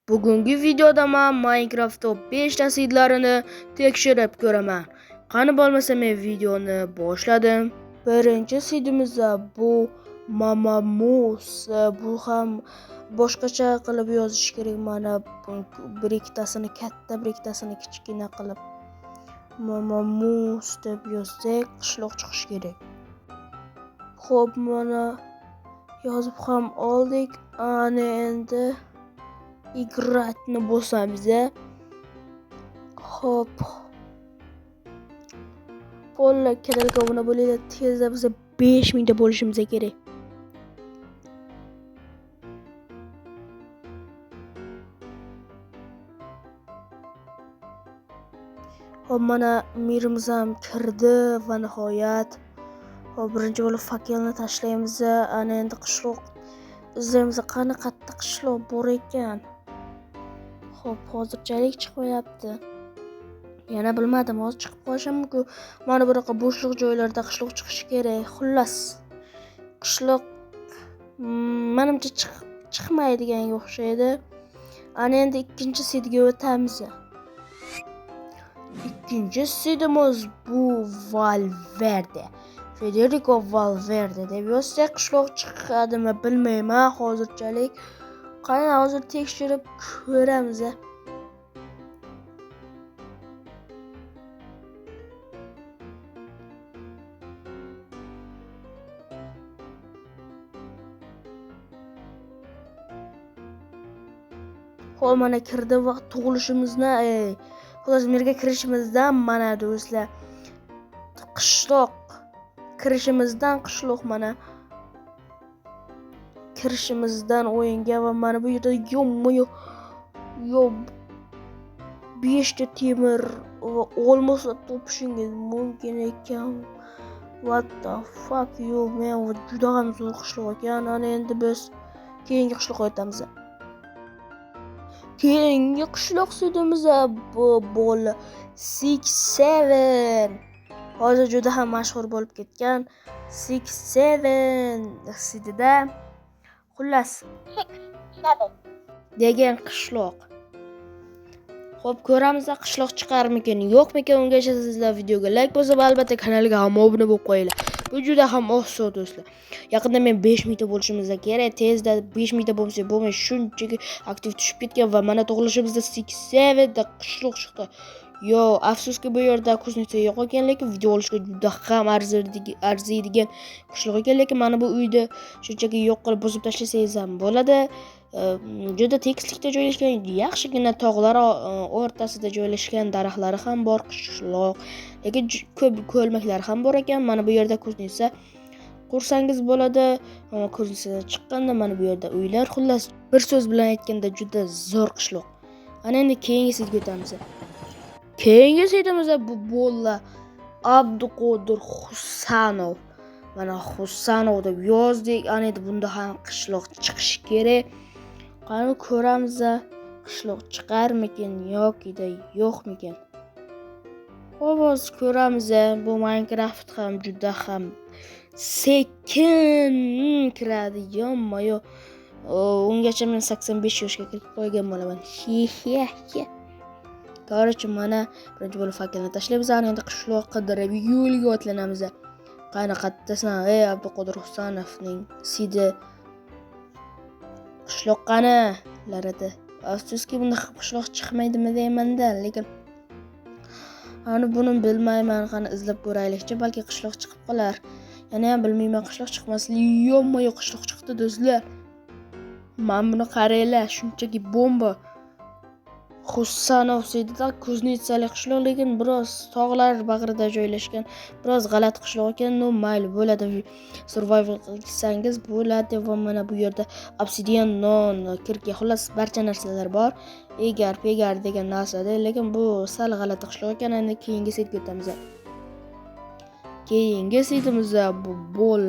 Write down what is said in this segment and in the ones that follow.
Bugungi videoda men Minecraft Top 5 ta seedlarini tekshirib ko'raman. Qani bo'lmasa men videoni boshladim. Birinchi seedimiz bu Mamamus. Bu ham boshqacha qilib yozish kerak. Mana bir ikkitasini katta, bir ikkitasini kichkina qilib Mamamus deb yozsak, qishloq chiqishi kerak. Xo'p, mana yozib ham oldik. Ana endi igratni bosamiz. Hop. Qo'lla kanalga obuna bo'linglar. Tezda biz 5000 ta bo'lishimiz kerak. Hop, mana mirimiz ham kirdi va nihoyat hop birinchi bo'lib fakelni tashlaymiz. Ana endi qishloq izlaymiz. Qani qayerda qishloq bor ekan? Hop, hozirchalik chiqmayapti. Yana bilmadim, hozir chiqib qolishi mumkin. Mana bunaqa bo'shliq joylarda qishloq chiqishi kerak. Xullas, qishloq menimcha chiqmaydiganga o'xshaydi. Ana endi ikkinchi seedga o'tamiz. Ikkinchi seedimiz bu Valverde. Federico Valverde deb yozsak qishloq chiqadimi bilmayman hozirchalik. Qani hozir tekshirib ko'ramiz. Xo'p, mana kirdi va tug'ilishimizni, xullas yerga kirishimizdan mana do'stlar qishloq kirishimizdan qishloq mana kirishimizdan o'yinga va mana bu yerda yo 5 ta temir va olmos topishingiz mumkin ekan. What the fuck yo, men juda ham zo'r qishloq ekan. Ana endi biz keyingi qishloqqa o'tamiz. Keyingi qishloq seedimiz bu bol 67. Hozir juda ham mashhur bo'lib ketgan 67 seedida xullas degan qishloq. Xo'p, ko'ramiz qishloq chiqarmikan, yo'qmikan. Ungacha sizlar videoga like bosib, albatta kanalga ham obuna bo'lib qo'yinglar. Bu juda ham oson do'stlar. Yaqinda men 5000 ta bo'lishimiz kerak. Tezda 5000 ta bo'lsa bo'lmay shunchaki aktiv tushib ketgan va mana tug'ilishimizda 67 ta qishloq chiqdi. Yo, afsuski bu yerda kuznitsa yo'q ekan, lekin video olishga juda ham arziydigan qishloq ekan, lekin mana bu uyda shunchaki yo'q qilib buzib tashlasangiz ham bo'ladi. Juda tekislikda joylashgan, yaxshigina tog'lar o'rtasida joylashgan, daraxtlari ham bor qishloq, lekin ko'p ko'lmaklar ham bor ekan. Mana bu yerda kuznitsa qursangiz bo'ladi. Kuznitsa chiqqanda mana bu yerda uylar, xullas bir so'z bilan aytganda juda zo'r qishloq. Ana endi keyingi seedga o'tamiz. Keyingi seedimiz bu bo'lla Abduqodir Husanov. Mana Husanov deb yozdik. Ana endi bunda ham qishloq chiqishi kerak. Qani ko'ramiz, qishloq chiqarmikan yoki-da yo'qmikan. Xo'p, ko'ramiz. Bu Minecraft ham juda ham sekin kiradi. Yomma-yo. Ungacha men 85 yoshga kirib qo'ygan bo'laman. Короче, mana birinchi bo'lib fakelni tashlaymiz. Endi qishloq qidirib yo'lga otlanamiz. Qani qattasan, Abduqodir Husanovning seedi qishloq qani larida. Afsuski bunda qishloq chiqmaydimi deyman-da, lekin ani buni bilmayman. Qani izlab ko'raylikchi, balki qishloq chiqib qolar. Yana ham bilmayman, qishloq chiqmasligi yo'q qishloq chiqdi do'stlar. Men buni qaranglar, shunchaki bomba. Husanov seedida kuznitsali qishloq, lekin biroz tog'lar bag'rida joylashgan, biroz g'alati qishloq ekan. No mayli, bo'ladi. Survival qilsangiz bo'ladi. Va mana bu yerda obsidian, non, kirka, xullas barcha narsalar bor. Egar degan narsada, lekin bu sal g'alati qishloq ekan. Endi keyingi seedga o'tamiz. Keyingi seedimiz bu bol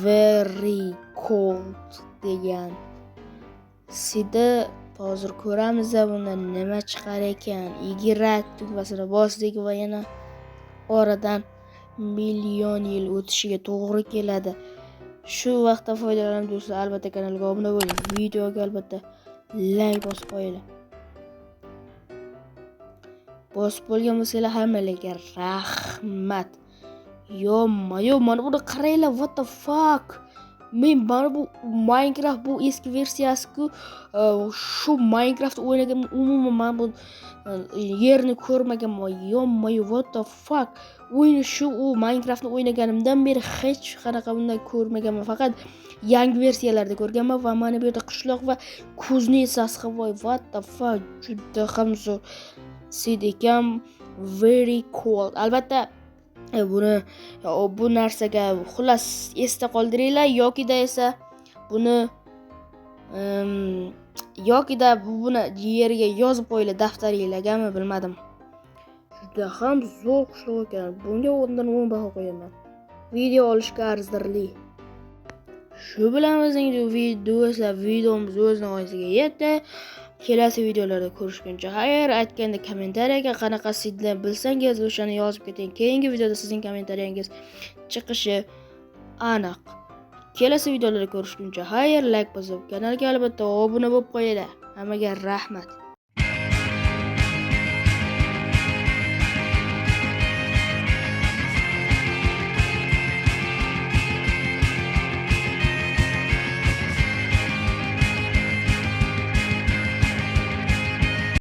very cold degan seedi. Hozir ko'ramiz bunda nima chiqar ekan. Igrat tugmasini bosdik va yana oradan million yil o'tishiga to'g'ri keladi. Shu vaqtda foydalanib do'stlar, albatta kanalga obuna bo'ling. Videoga albatta like bosib qo'yinglar. Bosib bo'lgan bo'lsanglar hammalarga rahmat. Yo, mana buni qaranglar, what the fuck? Mana bu Minecraft bu eski versiyasi-ku, shu Minecraft o'ynagan umuman men bu yerni ko'rmaganman. Yo, what the fuck? O'yinni shu Minecraftni o'ynaganimdan beri hech qanaqa bunday ko'rmaganman. Faqat yangi versiyalarda ko'rganman va mana bu yerda qishloq va kuzni sasqavoy, what the fuck? Juda ham zo'r sid ekan, very cool. Albatta bu narsaga xullas esda qoldiringlar yokida esa buni buni yerga yozib qo'yinglar daftaringizlargami, bilmadim. Juda ham zo'r qishloq ekan. Bunga 10 dan 10 baho qo'yaman. Video olishga arzirli. Shu bilan bizning videomiz o'z nihoyasiga yetdi. Kelasi videolarda ko'rishguncha xayr. Aytganda kommentariyaga qanaqa sidlar bilsangiz o'shani yozib keting. Keyingi videoda sizning kommentariyangiz chiqishi aniq. Kelasi videolarda ko'rishguncha xayr. Like bosib, kanalga albatta obuna bo'lib qo'yinglar. Hammaga rahmat.